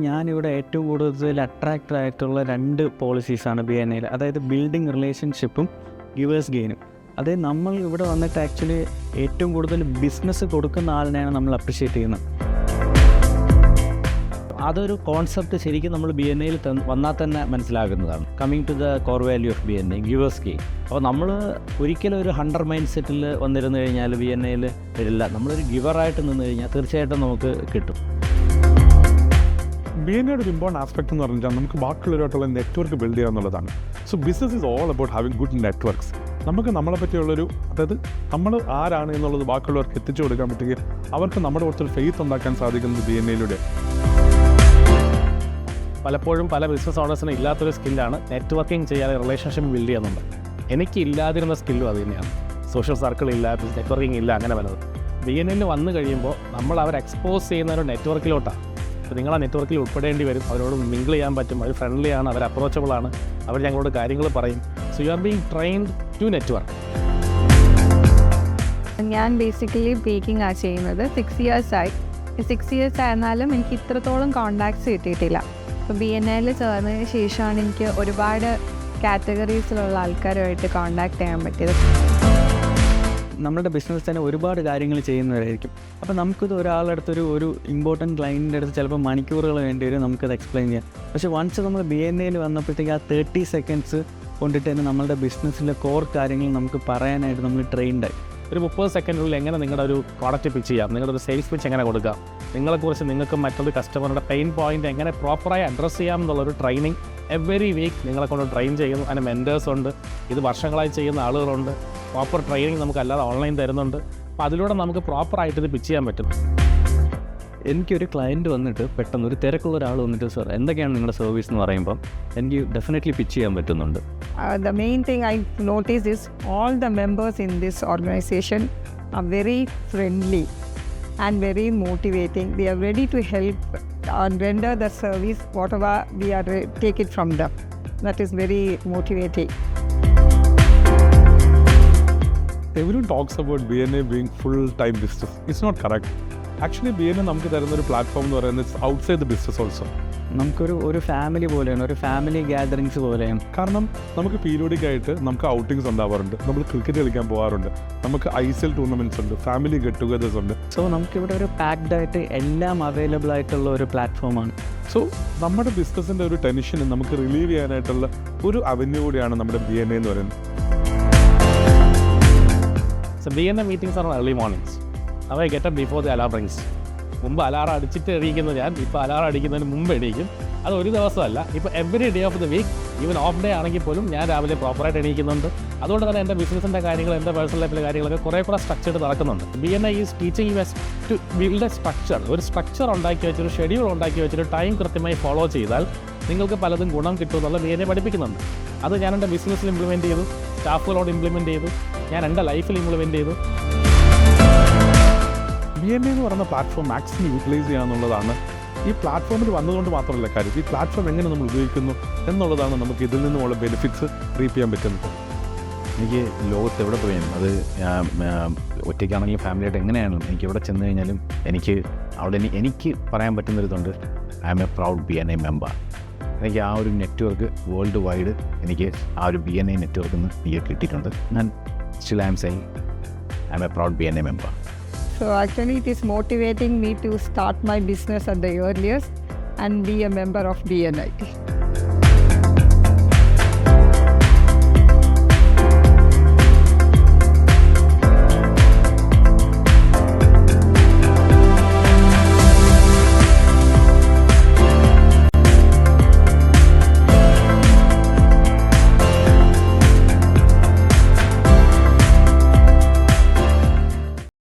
ഞാനിവിടെ ഏറ്റവും കൂടുതൽ അട്രാക്റ്റഡ് ആയിട്ടുള്ള 2 പോളിസീസാണ് BNIയിൽ. അതായത് ബിൽഡിംഗ് റിലേഷൻഷിപ്പും ഗിവേഴ്സ് ഗെയിനും. അതായത് നമ്മൾ ഇവിടെ വന്നിട്ട് ആക്ച്വലി ഏറ്റവും കൂടുതൽ ബിസിനസ് കൊടുക്കുന്ന ആളിനെയാണ് നമ്മൾ അപ്രിഷ്യേറ്റ് ചെയ്യുന്നത്. അതൊരു കോൺസെപ്റ്റ് ശരിക്കും നമ്മൾ BNIയിൽ വന്നാൽ തന്നെ മനസ്സിലാകുന്നതാണ്. Coming to the core value of BNI, givers gain. അപ്പോൾ നമ്മൾ ഒരിക്കലും ഒരു ഹണ്ടർ മൈൻഡ് സെറ്റിൽ വന്നിരുന്നു കഴിഞ്ഞാൽ BNIയിൽ വരില്ല. നമ്മളൊരു ഗിവറായിട്ട് നിന്ന് കഴിഞ്ഞാൽ തീർച്ചയായിട്ടും നമുക്ക് കിട്ടും. BNIയുടെ ഒരു ഇമ്പോർട്ടൻറ്റ് ആസ്പെക്ട് എന്ന് പറഞ്ഞാൽ നമുക്ക് ബാക്കിയുള്ളവരുമായിട്ടുള്ള നെറ്റ്വർക്ക് ബിൽഡ് ചെയ്യുക എന്നുള്ളതാണ്. So business is all about having good networks. നമുക്ക് നമ്മളെ പറ്റിയുള്ളൊരു, അതായത് നമ്മൾ ആരാണ് എന്നുള്ളത് ബാക്കിയുള്ളവർക്ക് എത്തിച്ചു കൊടുക്കാൻ പറ്റുകയും അവർക്ക് നമ്മുടെ കുറച്ചൊരു ഫെയ്ത്ത് ഉണ്ടാക്കാൻ സാധിക്കുന്നത് BNIയിലൂടെ. പലപ്പോഴും പല ബിസിനസ് ഓണേഴ്സിനും ഇല്ലാത്തൊരു സ്കില്ലാണ് നെറ്റ്വർക്കിംഗ് ചെയ്യാതെ റിലേഷൻഷിപ്പ് ബിൽഡ് ചെയ്യുന്നുണ്ട്. എനിക്ക് ഇല്ലാതിരുന്ന സ്കില്ലും അത് തന്നെയാണ്. സോഷ്യൽ സർക്കിൾ ഇല്ല, നെറ്റ്വർക്കിംഗ് ഇല്ല, അങ്ങനെ പലതും. BNIയിൽ വന്നു കഴിയുമ്പോൾ നമ്മൾ അവർ എക്സ്പോസ് ചെയ്യുന്ന ഒരു നെറ്റ്വർക്കിലോട്ടാണ്. അപ്പോൾ നിങ്ങൾ ആ നെറ്റ്വർക്കിൽ ഉൾപ്പെടേണ്ടി വരും. അവരോട് മിങ്കിൾ ചെയ്യാൻ പറ്റും. അവർ ഫ്രണ്ട്ലി ആണ്, അവർ അപ്രോച്ചബിൾ ആണ്, അവർ ഞങ്ങളോട് കാര്യങ്ങൾ പറയും. So you are being trained to network. ഞാൻ ബേസിക്കലി ബേക്കിംഗ് ആണ് ചെയ്യുന്നത്. 6 ഇയേഴ്സായി. 6 ഇയേഴ്സ് ആയിരുന്നാലും എനിക്ക് ഇത്രത്തോളം കോണ്ടാക്ട്സ് കിട്ടിയിട്ടില്ല. അപ്പോൾ BNIയിൽ ചേർന്നതിന് ശേഷമാണ് എനിക്ക് ഒരുപാട് കാറ്റഗറീസിലുള്ള ആൾക്കാരുമായിട്ട് കോണ്ടാക്ട് ചെയ്യാൻ പറ്റിയത്. നമ്മുടെ ബിസിനസ് തന്നെ ഒരുപാട് കാര്യങ്ങൾ ചെയ്യുന്നവരായിരിക്കും. അപ്പോൾ നമുക്കിത് ഒരാളുടെ അടുത്തൊരു ഇമ്പോർട്ടൻറ്റ് ക്ലയൻറ്റിൻ്റെ അടുത്ത് ചിലപ്പോൾ മണിക്കൂറുകൾ വേണ്ടി വരും നമുക്കത് എക്സ്പ്ലെയിൻ ചെയ്യാം. പക്ഷേ വൺസ് നമ്മൾ BNIയിൽ വന്നപ്പോഴത്തേക്ക് ആ 30 സെക്കൻഡ്സ് കൊണ്ടിട്ട് തന്നെ നമ്മളുടെ ബിസിനസ്സിലെ കോർ കാര്യങ്ങൾ നമുക്ക് പറയാനായിട്ട് നമ്മൾ ട്രെയിൻഡായി. ഒരു 30 സെക്കൻഡിനുള്ളിൽ എങ്ങനെ നിങ്ങളുടെ ഒരു പ്രോഡക്റ്റ് പിച്ച് ചെയ്യാം, നിങ്ങളുടെ ഒരു സെയിൽസ് പിച്ച് എങ്ങനെ കൊടുക്കാം, നിങ്ങളെക്കുറിച്ച് നിങ്ങൾക്ക് മറ്റൊരു കസ്റ്റമറുടെ പെയിൻ പോയിൻ്റ് എങ്ങനെ പ്രോപ്പറായി അഡ്രസ്സ് ചെയ്യാം എന്നുള്ളൊരു ട്രെയിനിങ് എവറി വീക്ക് നിങ്ങളെ കൊണ്ട് ട്രെയിൻ ചെയ്യുന്നു. അതിന് മെൻറ്റേഴ്സ് ഉണ്ട്, ഇത് വർഷങ്ങളായി ചെയ്യുന്ന ആളുകളുണ്ട്, പ്രോപ്പർ ട്രെയിനിങ് നമുക്ക് അല്ലാതെ ഓൺലൈൻ തരുന്നുണ്ട്. അപ്പോൾ അതിലൂടെ നമുക്ക് പ്രോപ്പറായിട്ട് ഇത് പിച്ച് ചെയ്യാൻ പറ്റും. എനിക്കൊരു ക്ലയൻറ്റ് വന്നിട്ട് പെട്ടെന്ന് ഒരു തിരക്കുള്ള ഒരാൾ വന്നിട്ട് സാർ എന്തൊക്കെയാണ് നിങ്ങളുടെ സർവീസ് എന്ന് പറയുമ്പം എനിക്ക് ഡെഫിനറ്റ്ലി പിച്ച് ചെയ്യാൻ പറ്റുന്നുണ്ട്. The main thing I noticed is all the members in this organization are very friendly and very motivating. They are ready to help and render the service whatever we are take it from them. That is very motivating. Everyone talks about BNI being full-time business. It's not correct. Actually BNI നമുക്ക് തരുന്നൊരു platform എന്ന് പറയുന്നത് it's outside the business also. നമുക്കൊരു family പോലെയാണ്, ഒരു family gatherings പോലെയാണ്. കാരണം നമുക്ക് പീരിയോഡിക്കായിട്ട് നമുക്ക് ഔട്ടിങ്സ് ഉണ്ടാവാറുണ്ട്, നമ്മൾ ക്രിക്കറ്റ് കളിക്കാൻ പോകാറുണ്ട്, നമുക്ക് ICL ടൂർണമെൻറ്റ്സ് ഉണ്ട്, ഫാമിലി ഗെറ്റ് ടുഗദേഴ്സ് ഉണ്ട്. സോ നമുക്കിവിടെ ഒരു പാക്ഡ് ആയിട്ട് എല്ലാം അവൈലബിൾ ആയിട്ടുള്ള ഒരു പ്ലാറ്റ്ഫോമാണ്. സോ നമ്മുടെ ബിസിനസ്സിൻ്റെ ഒരു ടെൻഷന് നമുക്ക് റിലീവ് ചെയ്യാനായിട്ടുള്ള ഒരു അവന്യൂ കൂടിയാണ് നമ്മുടെ BNI എന്ന് പറയുന്നത്. So BNI meetings are on early mornings. Now I get up before the alarm rings. മുമ്പ് അലാറം അടിച്ചിട്ട് എണീക്കുന്ന ഞാൻ ഇപ്പോൾ അലാറം അടിക്കുന്നതിന് മുമ്പ് എണീക്കും. അത് ഒരു ദിവസമല്ല, ഇപ്പോൾ every day of the week, even off day ആണെങ്കിൽ പോലും ഞാൻ രാവിലെ പ്രോപ്പറായിട്ട് എണീക്കുന്നുണ്ട്. അതുകൊണ്ട് തന്നെ എൻ്റെ ബിസിനസ്സിൻ്റെ കാര്യങ്ങൾ, എൻ്റെ പേഴ്സണൽ ലൈഫിലെ കാര്യങ്ങളൊക്കെ കുറേ സ്ട്രക്ചർഡ് നടക്കുന്നുണ്ട്. BNI is teaching you to build a structure. ഒരു സ്ട്രക്ചർ ഉണ്ടാക്കി വെച്ചൊരു ഷെഡ്യൂൾ ഉണ്ടാക്കി വെച്ചൊരു ടൈം കൃത്യമായി ഫോളോ ചെയ്താൽ നിങ്ങൾക്ക് പലതും ഗുണം കിട്ടുമെന്നുള്ള BNI പഠിപ്പിക്കുന്നുണ്ട്. അത് ഞാൻ എൻ്റെ ബിസിനസ്സിൽ ഇംപ്ലിമെൻറ്റ് ചെയ്തു, സ്റ്റാഫുകളോട് ഇംപ്ലിമെൻറ്റ് ചെയ്തു, ഞാൻ എൻ്റെ ലൈഫിൽ ഇംപ്ലിമെൻറ്റ് ചെയ്തു. BNI എന്ന് പറയുന്ന പ്ലാറ്റ്ഫോം മാക്സിമം യൂട്ടിലൈസ് ചെയ്യുക എന്നുള്ളതാണ് ഈ പ്ലാറ്റ്ഫോമിൽ വന്നതുകൊണ്ട് മാത്രമല്ല കാര്യം. ഈ പ്ലാറ്റ്ഫോം എങ്ങനെ നമ്മൾ ഉപയോഗിക്കുന്നു എന്നുള്ളതാണ് നമുക്ക് ഇതിൽ നിന്നുമുള്ള ബെനിഫിറ്റ്സ് റീപ്പ് ചെയ്യാൻ പറ്റുന്നത്. എനിക്ക് ലോകത്ത് എവിടെ പോയാലും, അത് ഒറ്റയ്ക്കാണെങ്കിലും ഫാമിലിയായിട്ട് എങ്ങനെയാണെങ്കിലും എനിക്ക് എവിടെ ചെന്ന് കഴിഞ്ഞാലും എനിക്ക് പറയാൻ പറ്റുന്നൊരിതുണ്ട്, I am a proud BNI member. എനിക്ക് ആ ഒരു നെറ്റ്വർക്ക് വേൾഡ് വൈഡ് എനിക്ക് ആ ഒരു BNI നെറ്റ്വർക്കിൽ നിന്ന് എനിക്ക് കിട്ടിയിട്ടുണ്ട്. ഞാൻ still I am saying I am a proud BNI member. So actually it is motivating me to start my business at the earliest and be a member of BNI.